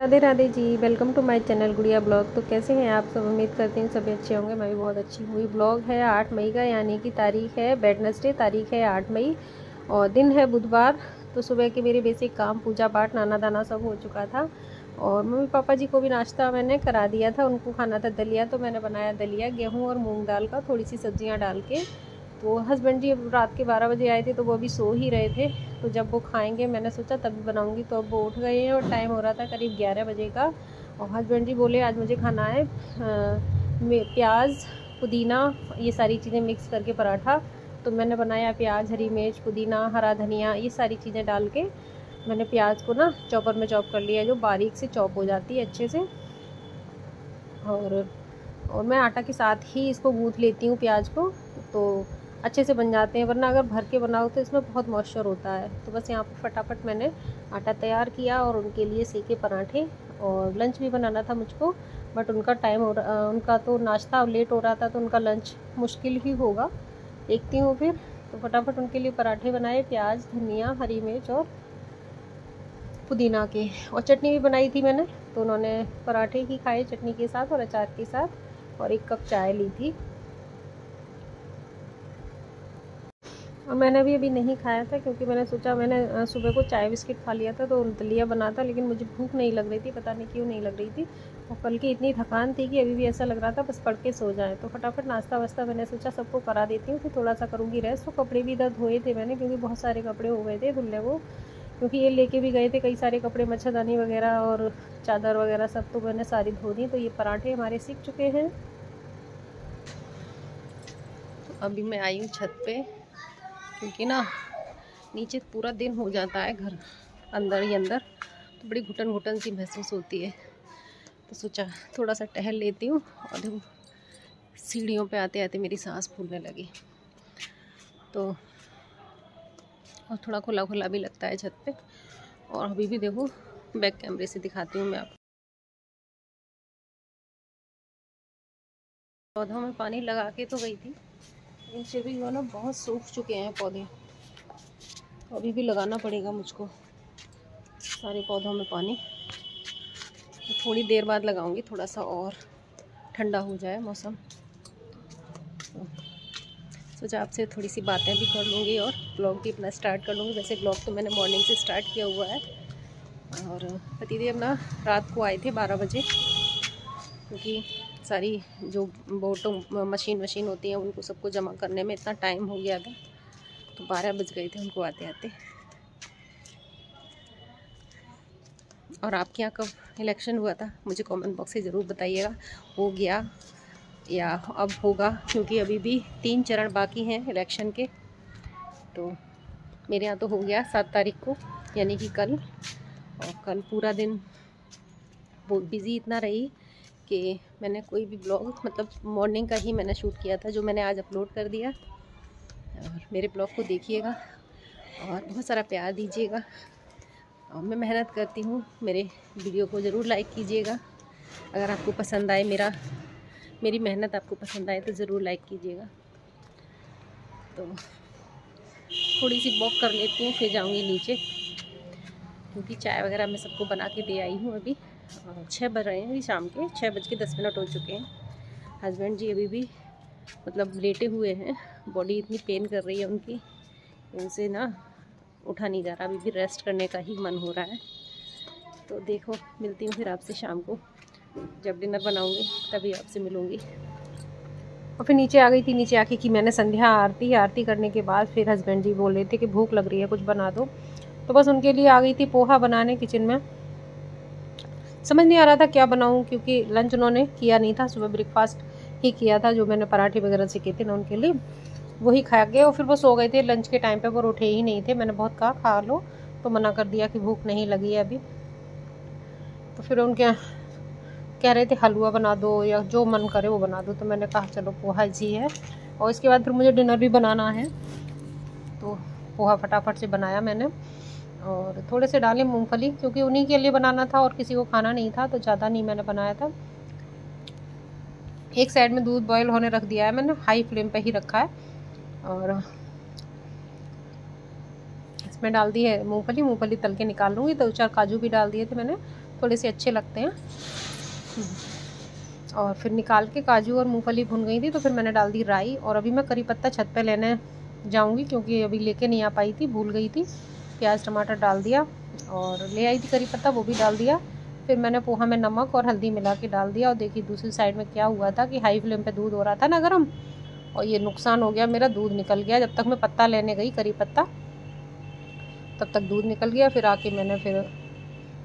Radhe Radhe ji, welcome to my channel Gudiya blog. तो कैसे हैं आप सब? उम्मीद करती हूँ सभी अच्छे होंगे। मैं भी बहुत अच्छी हुई। ब्लॉग है 8 मई का, यानी कि तारीख है वेडनेसडे, तारीख है 8 मई और दिन है बुधवार। तो सुबह के मेरे बेसिक काम, पूजा पाठ, नाना दाना सब हो चुका था और मम्मी पापा जी को भी नाश्ता मैंने करा दिया था। उनको खाना था दलिया, तो मैंने बनाया दलिया गेहूँ और मूँग दाल का, थोड़ी सी सब्जियाँ डाल के। तो हस्बैंड जी रात के 12 बजे आए थे, तो वो अभी सो ही रहे थे। तो जब वो खाएंगे मैंने सोचा तभी बनाऊंगी। तो अब वो उठ गए हैं और टाइम हो रहा था करीब 11 बजे का। और हस्बैंड जी बोले आज मुझे खाना है प्याज पुदीना ये सारी चीज़ें मिक्स करके पराठा। तो मैंने बनाया प्याज, हरी मिर्च, पुदीना, हरा धनिया, ये सारी चीज़ें डाल के मैंने प्याज को ना चॉपर में चॉप कर लिया, जो बारीक से चॉप हो जाती है अच्छे से। और मैं आटा के साथ ही इसको गूँथ लेती हूँ प्याज को, तो अच्छे से बन जाते हैं। वरना अगर भर के बनाओ तो इसमें बहुत मॉइस्चर होता है। तो बस यहाँ पर फटाफट मैंने आटा तैयार किया और उनके लिए सेके पराठे। और लंच भी बनाना था मुझको, बट उनका टाइम हो रहा, उनका तो नाश्ता लेट हो रहा था, तो उनका लंच मुश्किल ही होगा, देखती हूँ फिर। तो फटाफट उनके लिए पराठे बनाए, प्याज, धनिया, हरी मिर्च और पुदीना के। और चटनी भी बनाई थी मैंने। तो उन्होंने पराठे ही खाए चटनी के साथ और अचार के साथ, और 1 कप चाय ली थी। और मैंने भी अभी नहीं खाया था, क्योंकि मैंने सोचा, मैंने सुबह को चाय बिस्किट खा लिया था तो दलिया बना था, लेकिन मुझे भूख नहीं लग रही थी, पता नहीं क्यों नहीं लग रही थी। और कल की इतनी थकान थी कि अभी भी ऐसा लग रहा था बस पढ़ के सो जाए। तो फटाफट नाश्ता वास्ता मैंने सोचा सबको करा देती हूँ, फिर थोड़ा सा करूँगी रेस्ट। तो कपड़े भी इधर धोए थे मैंने, क्योंकि बहुत सारे कपड़े हो गए थे धुलने को। क्योंकि ये लेके भी गए थे कई सारे कपड़े, मच्छरदानी वगैरह और चादर वगैरह सब, तो मैंने सारी धो दी। तो ये पराठे हमारे सीख चुके हैं। तो अभी मैं आई हूँ छत पे, क्योंकि ना नीचे पूरा दिन हो जाता है घर अंदर ही अंदर, तो बड़ी घुटन घुटन सी महसूस होती है। तो सोचा थोड़ा सा टहल लेती हूँ। और देखो सीढ़ियों पे आते आते मेरी सांस फूलने लगी। तो और थोड़ा खुला खुला भी लगता है छत पे। और अभी भी देखो बैक कैमरे से दिखाती हूँ मैं आपको। पौधों में पानी लगा के तो गई थी, इनसे भी वो ना बहुत सूख चुके हैं पौधे। अभी भी लगाना पड़ेगा मुझको सारे पौधों में पानी। तो थोड़ी देर बाद लगाऊंगी, थोड़ा सा और ठंडा हो जाए मौसम। तो सोचा आपसे थोड़ी सी बातें भी कर लूँगी और ब्लॉग भी अपना स्टार्ट कर लूँगी। वैसे ब्लॉग तो मैंने मॉर्निंग से स्टार्ट किया हुआ है। और पतिदेव ना रात को आए थे 12 बजे, क्योंकि सारी जो बोटों मशीन होती हैं उनको सबको जमा करने में इतना टाइम हो गया था। तो 12 बज गए थे उनको आते आते। और आपके यहाँ कब इलेक्शन हुआ था मुझे कमेंट बॉक्स से ज़रूर बताइएगा, हो गया या अब होगा, क्योंकि अभी भी 3 चरण बाकी हैं इलेक्शन के। तो मेरे यहाँ तो हो गया 7 तारीख को, यानी कि कल। और कल पूरा दिन बहुत बिज़ी इतना रही कि मैंने कोई भी ब्लॉग, मतलब मॉर्निंग का ही मैंने शूट किया था, जो मैंने आज अपलोड कर दिया। और मेरे ब्लॉग को देखिएगा और बहुत सारा प्यार दीजिएगा। और मैं मेहनत करती हूँ, मेरे वीडियो को ज़रूर लाइक कीजिएगा। अगर आपको पसंद आए, मेरी मेहनत आपको पसंद आए तो ज़रूर लाइक कीजिएगा। तो थोड़ी सी वॉक कर लेती हूँ, फिर जाऊँगी नीचे, क्योंकि चाय वगैरह मैं सबको बना के दे आई हूँ। अभी 6 बज रहे हैं, अभी शाम के 6:10 हो चुके हैं। हस्बैंड जी अभी भी मतलब लेटे हुए हैं, बॉडी इतनी पेन कर रही है उनकी, उनसे ना उठा नहीं जा रहा। अभी भी रेस्ट करने का ही मन हो रहा है। तो देखो मिलती हूँ फिर आपसे शाम को, जब डिनर बनाऊँगी तभी आपसे मिलूँगी। और फिर नीचे आ गई थी। नीचे आके कि मैंने संध्या आरती करने के बाद फिर हस्बैंड जी बोल रहे थे कि भूख लग रही है, कुछ बना दो। तो बस उनके लिए आ गई थी पोहा बनाने किचन में। समझ नहीं आ रहा था क्या बनाऊं, क्योंकि लंच उन्होंने किया नहीं था, सुबह ब्रेकफास्ट ही किया था, जो मैंने पराठे वगैरह सीखे थे ना उनके लिए, वही खा गए। और फिर वो सो गए थे लंच के टाइम पे, वो उठे ही नहीं थे। मैंने बहुत कहा खा लो, तो मना कर दिया कि भूख नहीं लगी है अभी। तो फिर उनके कह रहे थे हलवा बना दो या जो मन करे वो बना दो। तो मैंने कहा चलो पोहा जी है। और इसके बाद फिर मुझे डिनर भी बनाना है, तो पोहा फटाफट से बनाया मैंने। और थोड़े से डाले मूंगफली, क्योंकि उन्हीं के लिए बनाना था और किसी को खाना नहीं था, तो ज़्यादा नहीं मैंने बनाया था। एक साइड में दूध बॉयल होने रख दिया है मैंने, हाई फ्लेम पे ही रखा है। और इसमें डाल दी है मूंगफली, मूंगफली तल के निकाल लूँगी। तो 4 काजू भी डाल दिए थे मैंने, थोड़े से अच्छे लगते हैं। और फिर निकाल के काजू और मूंगफली भुन गई थी, तो फिर मैंने डाल दी राई। और अभी मैं करी पत्ता छत पे लेने जाऊंगी, क्योंकि अभी लेके नहीं आ पाई थी, भूल गई थी। प्याज टमाटर डाल दिया और ले आई थी करी पत्ता, वो भी डाल दिया। फिर मैंने पोहा में नमक और हल्दी मिला के डाल दिया। और देखिए दूसरी साइड में क्या हुआ था कि हाई फ्लेम पे दूध हो रहा था ना गरम, और ये नुकसान हो गया, मेरा दूध निकल गया। जब तक मैं पत्ता लेने गई करी पत्ता, तब तक दूध निकल गया। फिर आके मैंने फिर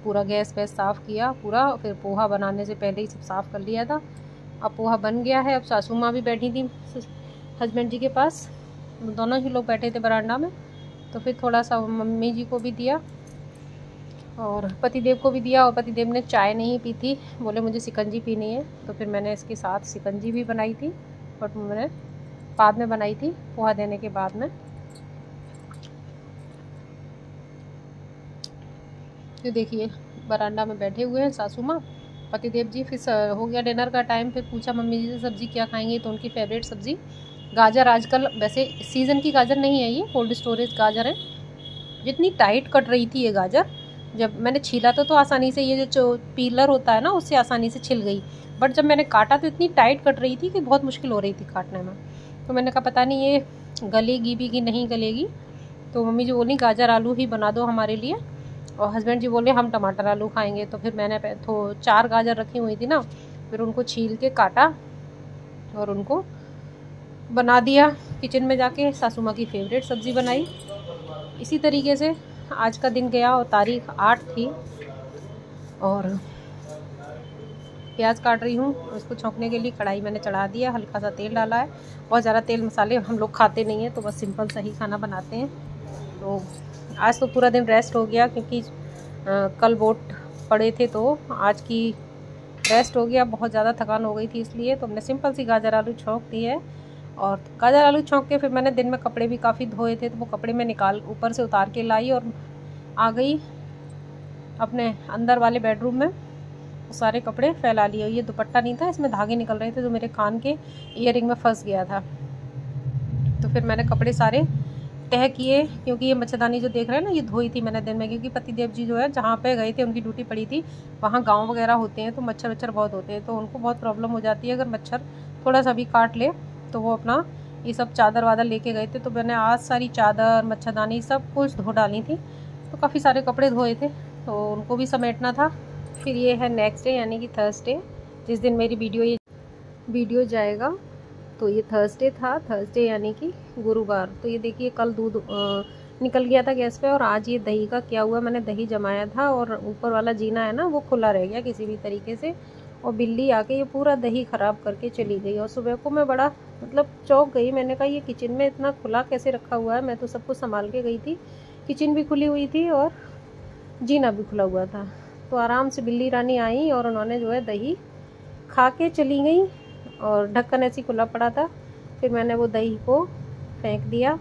पूरा गैस वैस साफ़ किया पूरा, फिर पोहा बनाने से पहले ही सब साफ़ कर लिया था। अब पोहा बन गया है। अब सासू माँ भी बैठी थी हस्बैंड जी के पास, दोनों ही लोग बैठे थे बरामदा में। तो फिर थोड़ा सा मम्मी जी को भी दिया और पतिदेव को भी दिया। और पतिदेव ने चाय नहीं पी थी, बोले मुझे शिकंजी पीनी है। तो फिर मैंने इसके साथ शिकंजी भी बनाई थी, बट मैंने बाद में बनाई थी, पोहा देने के बाद में। तो देखिए बरामदा में बैठे हुए हैं सासू माँ, पतिदेव जी। फिर हो गया डिनर का टाइम। फिर पूछा मम्मी जी से सब्ज़ी क्या खाएंगी, तो उनकी फेवरेट सब्ज़ी गाजर। आजकल वैसे सीज़न की गाजर नहीं है, ये कोल्ड स्टोरेज गाजर है। जितनी टाइट कट रही थी ये गाजर, जब मैंने छीला तो आसानी से, ये जो पीलर होता है ना उससे आसानी से छिल गई, बट जब मैंने काटा तो इतनी टाइट कट रही थी कि बहुत मुश्किल हो रही थी काटने में। तो मैंने कहा पता नहीं ये गलेगी भी कि नहीं गलेगी। तो मम्मी जी बोली गाजर आलू ही बना दो हमारे लिए, और हस्बैंड जी बोले हम टमाटर आलू खाएंगे। तो फिर मैंने तो 4 गाजर रखी हुई थी ना, फिर उनको छील के काटा और उनको बना दिया किचन में जाके। सासू माँ की फेवरेट सब्ज़ी बनाई। इसी तरीके से आज का दिन गया और तारीख 8 थी। और प्याज काट रही हूँ, उसको छौंकने के लिए कढ़ाई मैंने चढ़ा दिया, हल्का सा तेल डाला है। बहुत ज़्यादा तेल मसाले हम लोग खाते नहीं हैं, तो बस सिंपल सा ही खाना बनाते हैं। तो आज तो पूरा दिन रेस्ट हो गया, क्योंकि कल वोट पड़े थे, तो आज की रेस्ट हो गया। बहुत ज़्यादा थकान हो गई थी, इसलिए तो हमने सिंपल सी गाजर आलू छौंक दी है। और गाजर आलू छौंक के फिर मैंने दिन में कपड़े भी काफ़ी धोए थे, तो वो कपड़े मैं निकाल ऊपर से उतार के लाई और आ गई अपने अंदर वाले बेडरूम में। सारे कपड़े फैला लिए। ये दुपट्टा नहीं था, इसमें धागे निकल रहे थे जो मेरे कान के ईयरिंग में फंस गया था। तो फिर मैंने कपड़े सारे तह किए, क्योंकि ये मच्छरदानी जो देख रहे हैं ना, ये धोई थी मैंने दिन में, क्योंकि पतिदेव जी जो है जहाँ पे गए थे उनकी ड्यूटी पड़ी थी, वहाँ गांव वगैरह होते हैं, तो मच्छर वच्छर बहुत होते हैं, तो उनको बहुत प्रॉब्लम हो जाती है अगर मच्छर थोड़ा सा भी काट ले। तो वो अपना ये सब चादर वादर लेके गए थे, तो मैंने आज सारी चादर मच्छरदानी सब कुछ धो डाली थी। तो काफ़ी सारे कपड़े धोए थे, तो उनको भी समेटना था। फिर ये है नेक्स्ट डे, यानी कि थर्सडे, जिस दिन मेरी वीडियो जाएगा। तो ये थर्सडे था, थर्सडे यानी कि गुरुवार। तो ये देखिए कल दूध निकल गया था गैस पे, और आज ये दही का क्या हुआ, मैंने दही जमाया था और ऊपर वाला जीना है ना वो खुला रह गया किसी भी तरीके से, और बिल्ली आके ये पूरा दही ख़राब करके चली गई। और सुबह को मैं बड़ा चौंक गई, मैंने कहा ये किचन में इतना खुला कैसे रखा हुआ है। मैं तो सब कुछ संभाल के गई थी, किचन भी खुली हुई थी और जीना भी खुला हुआ था। तो आराम से बिल्ली रानी आई और उन्होंने जो है दही खा के चली गई, और ढक्कन ऐसी खुला पड़ा था। फिर मैंने वो दही को फेंक दिया।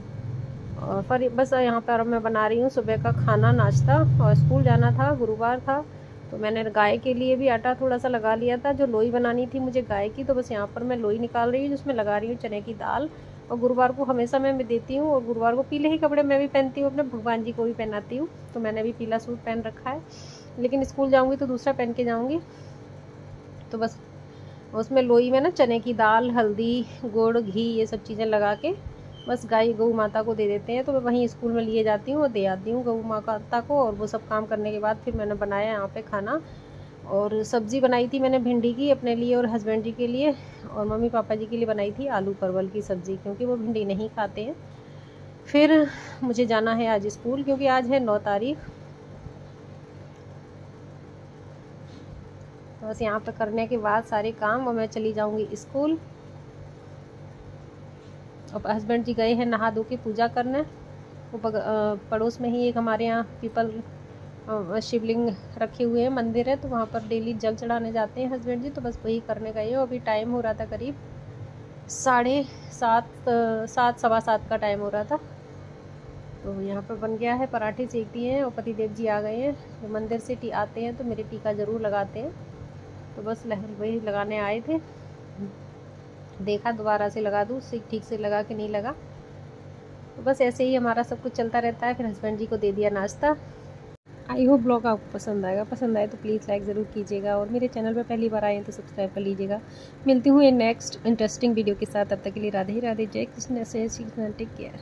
और पर बस यहाँ पर मैं बना रही हूँ सुबह का खाना नाश्ता, और स्कूल जाना था, गुरुवार था। तो मैंने गाय के लिए भी आटा थोड़ा सा लगा लिया था, जो लोई बनानी थी मुझे गाय की। तो बस यहाँ पर मैं लोई निकाल रही हूँ, जिसमें लगा रही हूँ चने की दाल। और गुरुवार को हमेशा मैं देती हूँ, और गुरुवार को पीले ही कपड़े मैं भी पहनती हूँ, अपने भगवान जी को भी पहनाती हूँ। तो मैंने भी पीला सूट पहन रखा है, लेकिन स्कूल जाऊँगी तो दूसरा पहन के जाऊँगी। तो बस उसमें लोई में ना चने की दाल, हल्दी, गुड़, घी, ये सब चीज़ें लगा के बस गौ माता को दे देते हैं। तो मैं वहीं स्कूल में लिए जाती हूँ और दे आती हूँ गौ माता को। और वो सब काम करने के बाद फिर मैंने बनाया यहाँ पे खाना। और सब्ज़ी बनाई थी मैंने भिंडी की अपने लिए और हस्बैंड जी के लिए, और मम्मी पापा जी के लिए बनाई थी आलू परवल की सब्ज़ी, क्योंकि वो भिंडी नहीं खाते हैं। फिर मुझे जाना है आज स्कूल, क्योंकि आज है 9 तारीख। तो बस यहाँ पर करने के बाद सारे काम, और मैं चली जाऊँगी स्कूल। अब हस्बैंड जी गए हैं नहा धो के पूजा करने। वो पड़ोस में ही एक हमारे यहाँ पीपल शिवलिंग रखे हुए हैं, मंदिर है, तो वहाँ पर डेली जल चढ़ाने जाते हैं हस्बैंड जी। तो बस वही करने गए हो। अभी टाइम हो रहा था करीब 7:30 सवा 7 का टाइम हो रहा था। तो यहाँ पर बन गया है, पराठे सेक दिए हैं, और पतिदेव जी आ गए हैं। जो मंदिर से आते हैं तो मेरे टीका ज़रूर लगाते हैं। तो बस वही लगाने आए थे, देखा दोबारा से लगा दूँ, ठीक से लगा कि नहीं लगा। तो बस ऐसे ही हमारा सब कुछ चलता रहता है। फिर हस्बैंड जी को दे दिया नाश्ता। आई होप ब्लॉग आपको पसंद आएगा। पसंद आए तो प्लीज़ लाइक ज़रूर कीजिएगा और मेरे चैनल पर पहली बार आए हैं तो सब्सक्राइब कर लीजिएगा। मिलती हूँ एक नेक्स्ट इंटरेस्टिंग वीडियो के साथ। तब तक के लिए राधे राधे, जय कृष्ण, से टेक केयर।